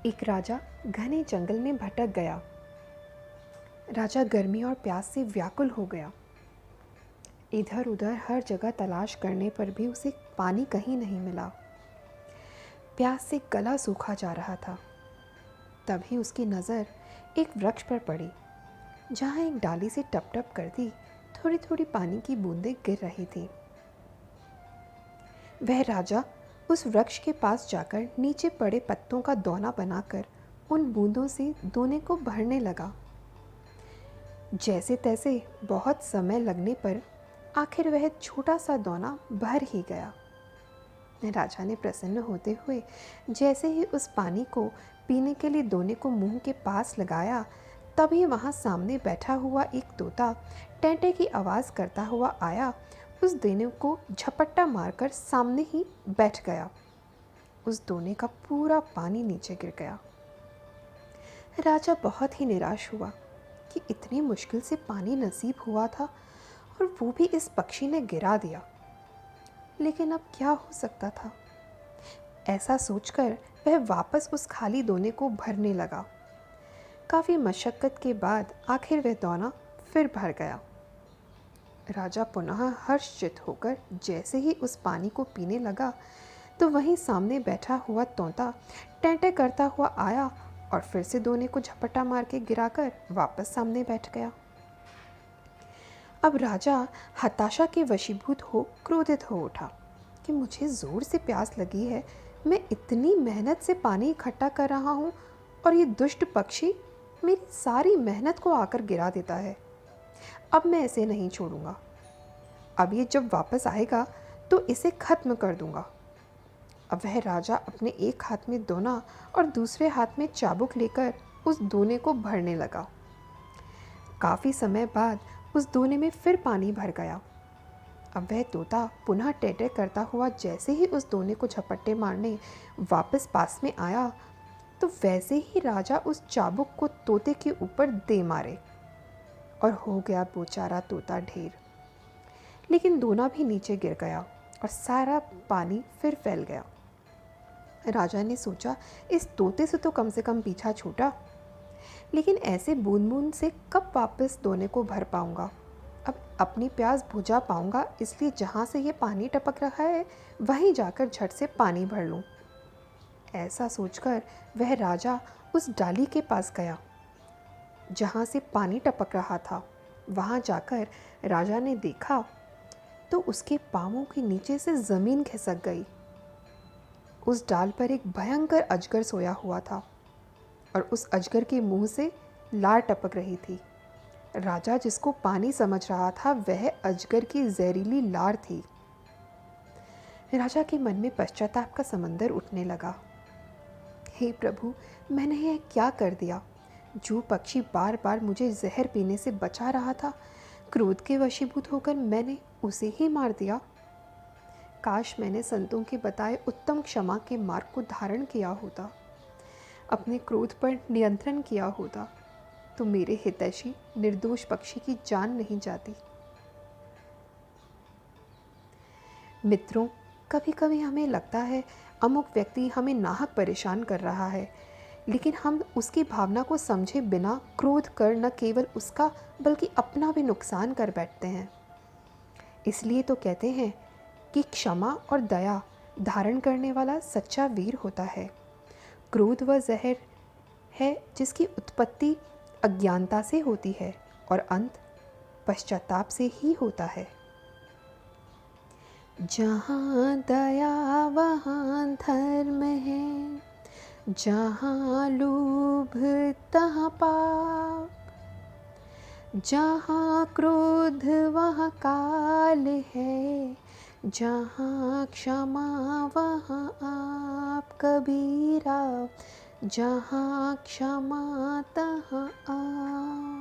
एक राजा घने जंगल में भटक गया। राजा गर्मी और प्यास से व्याकुल हो गया। इधर उधर हर जगह तलाश करने पर भी उसे पानी कहीं नहीं मिला। प्यास से गला सूखा जा रहा था। तभी उसकी नज़र एक वृक्ष पर पड़ी, जहाँ एक डाली से टप टप करती थोड़ी थोड़ी पानी की बूंदें गिर रही थी। वह राजा उस वृक्ष के पास जाकर नीचे पड़े पत्तों का दोना बनाकर उन बूंदों से दोने को भरने लगा। जैसे तैसे बहुत समय लगने पर आखिर वह छोटा सा दोना भर ही गया। राजा ने प्रसन्न होते हुए जैसे ही उस पानी को पीने के लिए दोने को मुंह के पास लगाया, तभी वहाँ सामने बैठा हुआ एक तोता टेंटे की आवाज़ करता हुआ आया, उस दोने को झपट्टा मारकर सामने ही बैठ गया। उस दोने का पूरा पानी नीचे गिर गया। राजा बहुत ही निराश हुआ कि इतनी मुश्किल से पानी नसीब हुआ था और वो भी इस पक्षी ने गिरा दिया। लेकिन अब क्या हो सकता था? ऐसा सोचकर वह वापस उस खाली दोने को भरने लगा। काफ़ी मशक्क़त के बाद आखिर वह दोना फिर भर गया। राजा पुनः हर्षचित होकर जैसे ही उस पानी को पीने लगा, तो वहीं सामने बैठा हुआ तोता टेंटे करता हुआ आया और फिर से दोने को झपट्टा मार के गिराकर वापस सामने बैठ गया। अब राजा हताशा के वशीभूत हो क्रोधित हो उठा कि मुझे ज़ोर से प्यास लगी है, मैं इतनी मेहनत से पानी इकट्ठा कर रहा हूँ और ये दुष्ट पक्षी मेरी सारी मेहनत को आकर गिरा देता है। अब मैं इसे नहीं छोड़ूंगा। अब ये जब वापस आएगा तो इसे ख़त्म कर दूंगा। अब वह राजा अपने एक हाथ में दोना और दूसरे हाथ में चाबुक लेकर उस दोने को भरने लगा। काफ़ी समय बाद उस दोने में फिर पानी भर गया। अब वह तोता पुनः टेटे करता हुआ जैसे ही उस दोने को झपट्टे मारने वापस पास में आया, तो वैसे ही राजा उस चाबुक को तोते के ऊपर दे मारे और हो गया बेचारा तोता ढेर। लेकिन दोना भी नीचे गिर गया और सारा पानी फिर फैल गया। राजा ने सोचा, इस तोते से तो कम पीछा छूटा, लेकिन ऐसे बूंद बूंद से कब वापस दोने को भर पाऊंगा। अब अपनी प्यास बुझा पाऊंगा, इसलिए जहाँ से ये पानी टपक रहा है वहीं जाकर झट से पानी भर लूँ। ऐसा सोचकर वह राजा उस डाली के पास गया जहाँ से पानी टपक रहा था। वहाँ जाकर राजा ने देखा तो उसके पाँवों के नीचे से ज़मीन खिसक गई। उस डाल पर एक भयंकर अजगर सोया हुआ था और उस अजगर के मुंह से लार टपक रही थी। राजा जिसको पानी समझ रहा था, वह अजगर की जहरीली लार थी। राजा के मन में पश्चाताप का समंदर उठने लगा। हे प्रभु, मैंने यह क्या कर दिया? जो पक्षी बार बार मुझे जहर पीने से बचा रहा था, क्रोध के वशीभूत होकर मैंने उसे ही मार दिया। काश मैंने संतों के बताए उत्तम क्षमा के मार्ग को धारण किया होता, अपने क्रोध पर नियंत्रण किया होता, तो मेरे हितैषी निर्दोष पक्षी की जान नहीं जाती। मित्रों, कभी कभी हमें लगता है अमुक व्यक्ति हमें नाहक परेशान कर रहा है, लेकिन हम उसकी भावना को समझे बिना क्रोध कर न केवल उसका बल्कि अपना भी नुकसान कर बैठते हैं। इसलिए तो कहते हैं कि क्षमा और दया धारण करने वाला सच्चा वीर होता है। क्रोध व जहर है जिसकी उत्पत्ति अज्ञानता से होती है और अंत पश्चाताप से ही होता है। जहाँ दया वहाँ धर्म है, जहाँ लोभ तहाँ पाप, जहाँ क्रोध वहाँ काल है, जहाँ क्षमा वहाँ आप कबीरा, जहाँ क्षमा तहाँ आप।